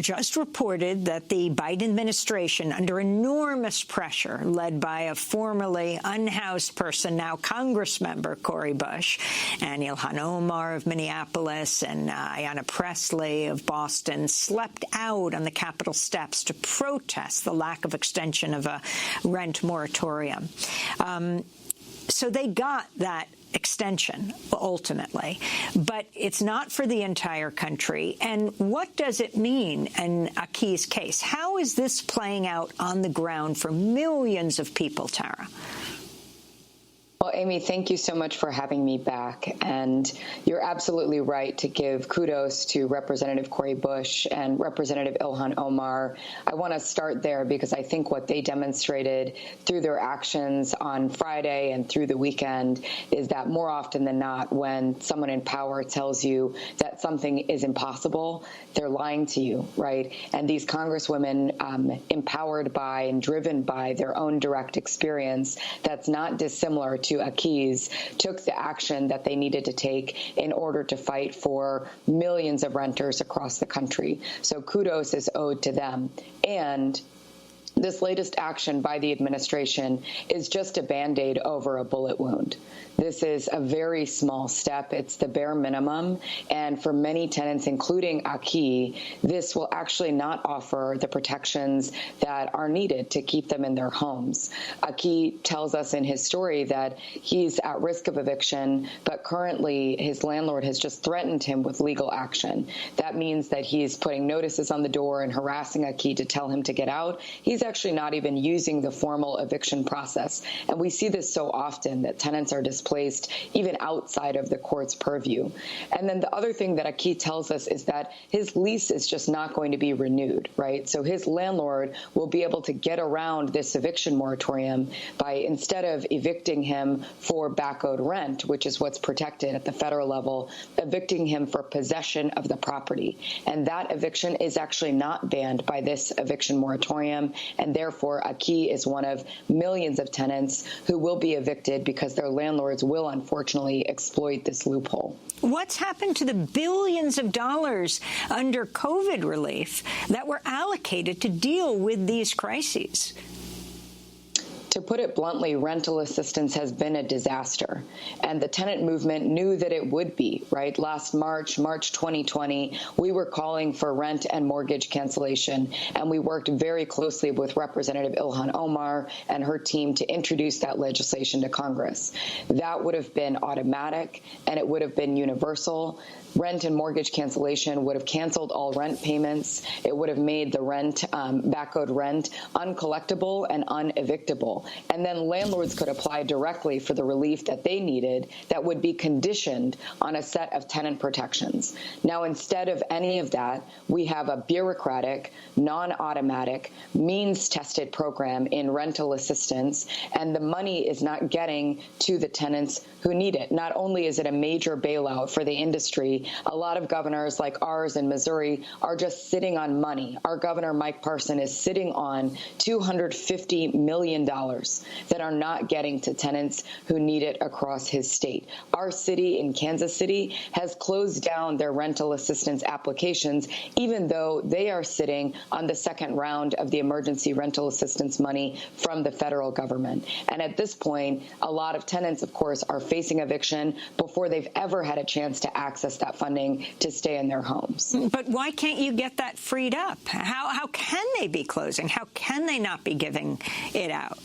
just reported that the Biden administration, under enormous pressure, led by a formerly unhoused person, now Congress member Cori Bush, and Ilhan Omar of Minneapolis, and Ayanna Pressley of Boston, slept out on the Capitol steps to protest the lack of extension of a rent moratorium. So they got that extension ultimately, but it's not for the entire country. And what does it mean in Aki's case? How is this playing out on the ground for millions of people, Tara? Well, Amy, thank you so much for having me back. And you're absolutely right to give kudos to Representative Cori Bush and Representative Ilhan Omar. I want to start there because I think what they demonstrated through their actions on Friday and through the weekend is that more often than not, when someone in power tells you that something is impossible, they're lying to you, right? And these congresswomen, empowered by and driven by their own direct experience, that's not dissimilar to Aki's, took the action that they needed to take in order to fight for millions of renters across the country. So kudos is owed to them. And this latest action by the administration is just a Band-Aid over a bullet wound. This is a very small step. It's the bare minimum. And for many tenants, including Aki, this will actually not offer the protections that are needed to keep them in their homes. Aki tells us in his story that he's at risk of eviction, but currently his landlord has just threatened him with legal action. That means that he's putting notices on the door and harassing Aki to tell him to get out. He's actually not even using the formal eviction process. And we see this so often, that tenants are displaced even outside of the court's purview. And then the other thing that Aki tells us is that his lease is just not going to be renewed, right? So his landlord will be able to get around this eviction moratorium by, instead of evicting him for back owed rent, which is what's protected at the federal level, evicting him for possession of the property. And that eviction is actually not banned by this eviction moratorium. And therefore, Aki is one of millions of tenants who will be evicted because their landlords will unfortunately exploit this loophole. What's happened to the billions of dollars under COVID relief that were allocated to deal with these crises? To put it bluntly, rental assistance has been a disaster, and the tenant movement knew that it would be, right? Last March 2020, we were calling for rent and mortgage cancellation, and we worked very closely with Representative Ilhan Omar and her team to introduce that legislation to Congress. That would have been automatic, and it would have been universal. Rent and mortgage cancellation would have canceled all rent payments. It would have made the rent, back owed rent, uncollectible and unevictable. people. And then landlords could apply directly for the relief that they needed that would be conditioned on a set of tenant protections. Now, instead of any of that, we have a bureaucratic, non-automatic, means-tested program in rental assistance, and the money is not getting to the tenants who need it. Not only is it a major bailout for the industry, a lot of governors like ours in Missouri are just sitting on money. Our governor, Mike Parson, is sitting on $250 million that are not getting to tenants who need it across his state. Our city in Kansas City has closed down their rental assistance applications, even though they are sitting on the second round of the emergency rental assistance money from the federal government. And at this point, a lot of tenants, of course, are facing eviction before they've ever had a chance to access that funding to stay in their homes. But why can't you get that freed up? How can they be closing? How can they not be giving it out?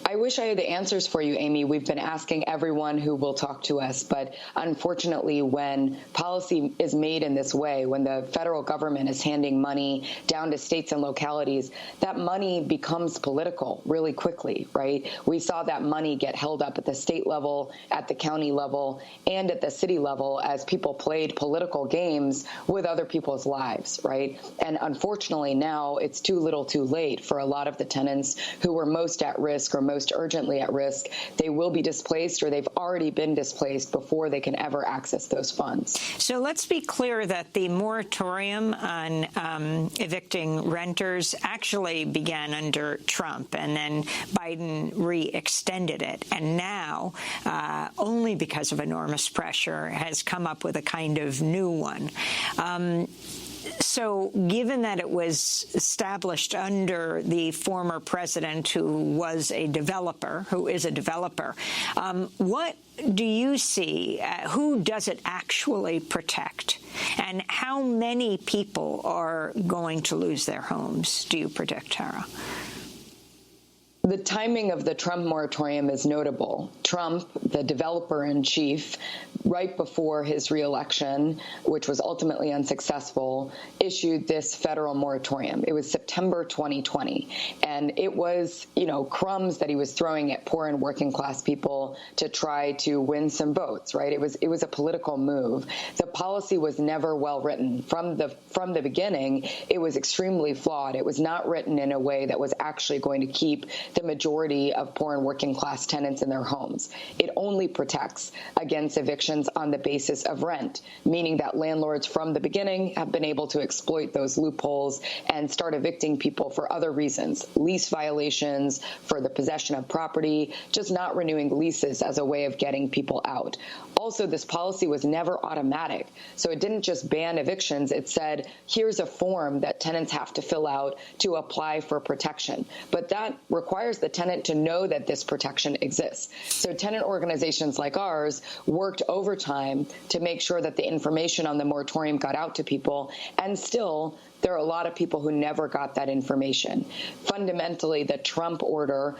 I wish I had the answers for you, Amy. We've been asking everyone who will talk to us, but unfortunately, when policy is made in this way, when the federal government is handing money down to states and localities, that money becomes political really quickly, right? We saw that money get held up at the state level, at the county level, and at the city level as people played political games with other people's lives, right? And unfortunately, now it's too little too late for a lot of the tenants who were most at risk or most urgently at risk. They will be displaced, or they've already been displaced before they can ever access those funds. So let's be clear that the moratorium on evicting renters actually began under Trump, and then Biden re-extended it. And now, only because of enormous pressure, has come up with a kind of new one. So given that it was established under the former president who is a developer, what do you see? Who does it actually protect? And how many people are going to lose their homes, do you predict, Tara? The timing of the Trump moratorium is notable. Trump, the developer-in-chief, right before his reelection, which was ultimately unsuccessful, issued this federal moratorium. It was September 2020. And it was, crumbs that he was throwing at poor and working class people to try to win some votes, right? It was a political move. The policy was never well written. From the beginning, it was extremely flawed. It was not written in a way that was actually going to keep the majority of poor and working class tenants in their homes. It only protects against evictions on the basis of rent, meaning that landlords from the beginning have been able to exploit those loopholes and start evicting people for other reasons, lease violations, for the possession of property, just not renewing leases as a way of getting people out. Also, this policy was never automatic. So it didn't just ban evictions. It said, here's a form that tenants have to fill out to apply for protection. But that requires the tenant to know that this protection exists. So tenant organizations like ours worked overtime to make sure that the information on the moratorium got out to people. And still, there are a lot of people who never got that information. Fundamentally, the Trump order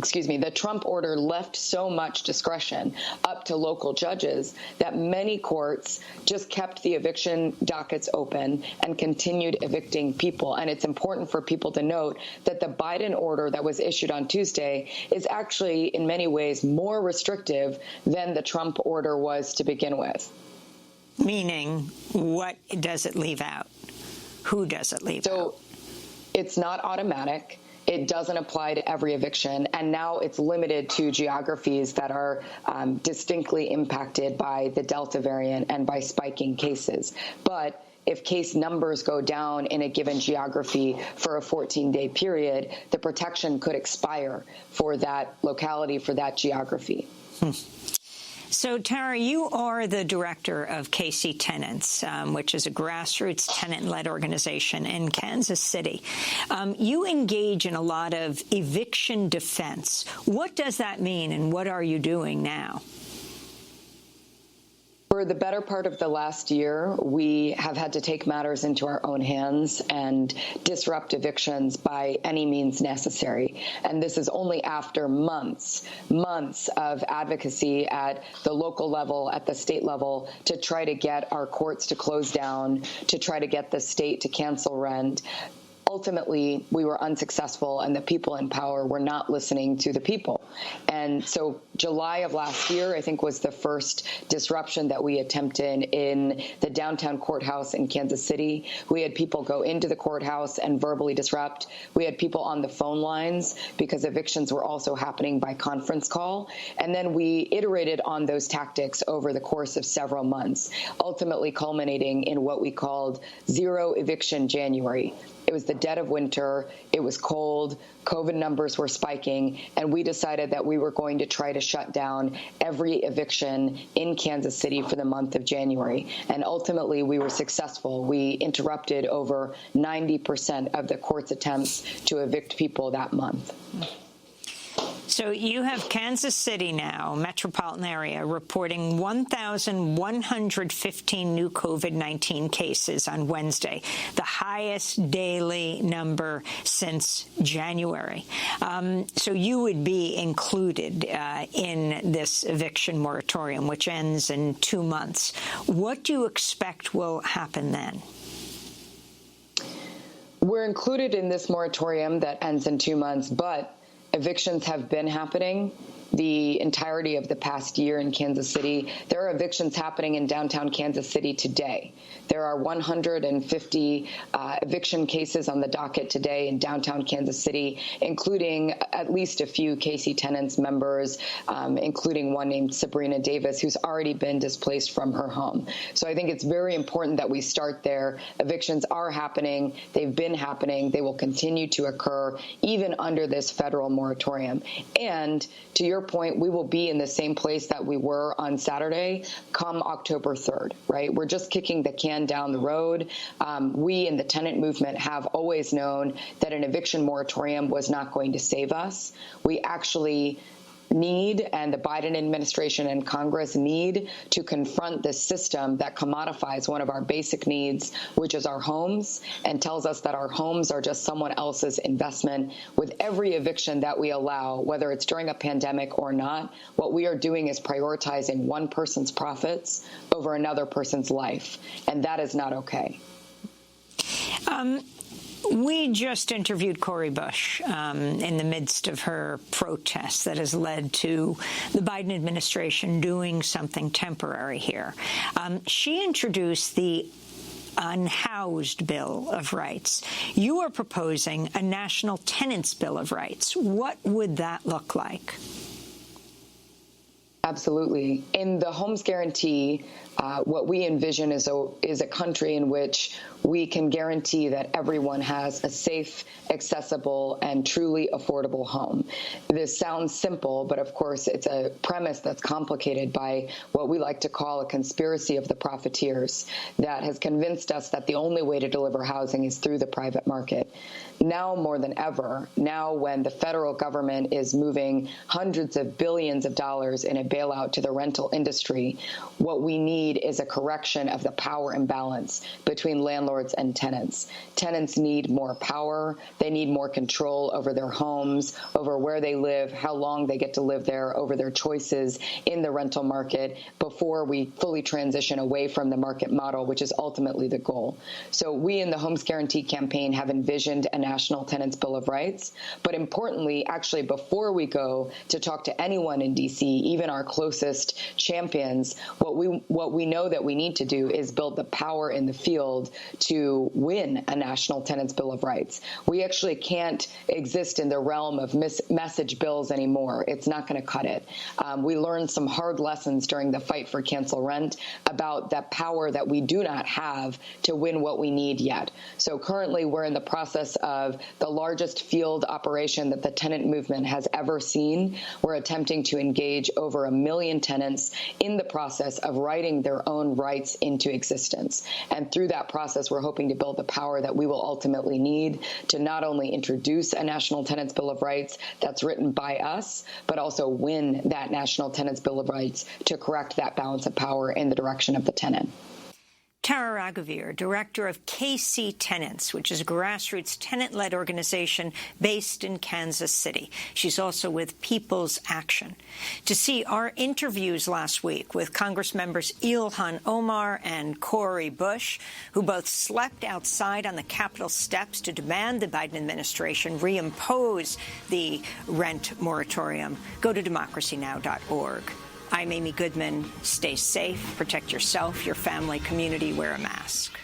the Trump order left so much discretion up to local judges that many courts just kept the eviction dockets open and continued evicting people. And it's important for people to note that the Biden order that was issued on Tuesday is actually in many ways more restrictive than the Trump order was to begin with. Meaning, what does it leave out? Who does it leave out? So it's not automatic. It doesn't apply to every eviction, and now it's limited to geographies that are distinctly impacted by the Delta variant and by spiking cases. But if case numbers go down in a given geography for a 14-day period, the protection could expire for that locality, for that geography. So, Tara, you are the director of KC Tenants, which is a grassroots tenant-led organization in Kansas City. You engage in a lot of eviction defense. What does that mean, and what are you doing now? For the better part of the last year, we have had to take matters into our own hands and disrupt evictions by any means necessary. And this is only after months of advocacy at the local level, at the state level, to try to get our courts to close down, to try to get the state to cancel rent. ultimately we were unsuccessful and the people in power were not listening to the people. And so July of last year, I think, was the first disruption that we attempted in the downtown courthouse in Kansas City. We had people go into the courthouse and verbally disrupt. We had people on the phone lines because evictions were also happening by conference call. And then we iterated on those tactics over the course of several months, ultimately culminating in what we called Zero Eviction January. It was the dead of winter. It was cold. COVID numbers were spiking. And we decided that we were going to try to shut down every eviction in Kansas City for the month of January. And ultimately, we were successful. We interrupted over 90% of the court's attempts to evict people that month. So you have Kansas City now, metropolitan area, reporting 1,115 new COVID-19 cases on Wednesday, the highest daily number since January. So you would be included in this eviction moratorium, which ends in 2 months. What do you expect will happen then? We're included in this moratorium that ends in 2 months, but evictions have been happening the entirety of the past year in Kansas City. There are evictions happening in downtown Kansas City today. There are 150 eviction cases on the docket today in downtown Kansas City, including at least a few Casey Tenants members, including one named Sabrina Davis, who's already been displaced from her home. So I think it's very important that we start there. Evictions are happening. They've been happening. They will continue to occur even under this federal moratorium. And to your point, we will be in the same place that we were on Saturday come October 3rd, right? We're just kicking the can down the road. We in the tenant movement have always known that an eviction moratorium was not going to save us. We actually need, and the Biden administration and Congress need, to confront this system that commodifies one of our basic needs, which is our homes, and tells us that our homes are just someone else's investment. With every eviction that we allow, whether it's during a pandemic or not, what we are doing is prioritizing one person's profits over another person's life, and that is not okay. We just interviewed Cori Bush in the midst of her protests that has led to the Biden administration doing something temporary here. She introduced the Unhoused Bill of Rights. You are proposing a National Tenants Bill of Rights. What would that look like? Absolutely. In the Homes Guarantee, what we envision is a country in which we can guarantee that everyone has a safe, accessible, and truly affordable home. This sounds simple, but of course it's a premise that's complicated by what we like to call a conspiracy of the profiteers that has convinced us that the only way to deliver housing is through the private market. Now more than ever, now when the federal government is moving hundreds of billions of dollars in a bailout to the rental industry, what we need is a correction of the power imbalance between landlords and tenants. Tenants need more power. They need more control over their homes, over where they live, how long they get to live there, over their choices in the rental market before we fully transition away from the market model, which is ultimately the goal. So we in the Homes Guarantee campaign have envisioned a National Tenants Bill of Rights. But importantly, actually, before we go to talk to anyone in D.C., even our closest champions, what we know that we need to do is build the power in the field to win a National Tenants Bill of Rights. We actually can't exist in the realm of message bills anymore. It's not going to cut it. We learned some hard lessons during the fight for cancel rent about the power that we do not have to win what we need yet. So currently we're in the process of the largest field operation that the tenant movement has ever seen. We're attempting to engage over 1 million tenants in the process of writing their own rights into existence. And through that process, we're hoping to build the power that we will ultimately need to not only introduce a National Tenants Bill of Rights that's written by us, but also win that National Tenants Bill of Rights to correct that balance of power in the direction of the tenant. Tara Raghuveer, director of KC Tenants, which is a grassroots tenant-led organization based in Kansas City. She's also with People's Action. To see our interviews last week with Congress members Ilhan Omar and Cori Bush, who both slept outside on the Capitol steps to demand the Biden administration reimpose the rent moratorium, go to democracynow.org. I'm Amy Goodman. Stay safe, protect yourself, your family, community, wear a mask.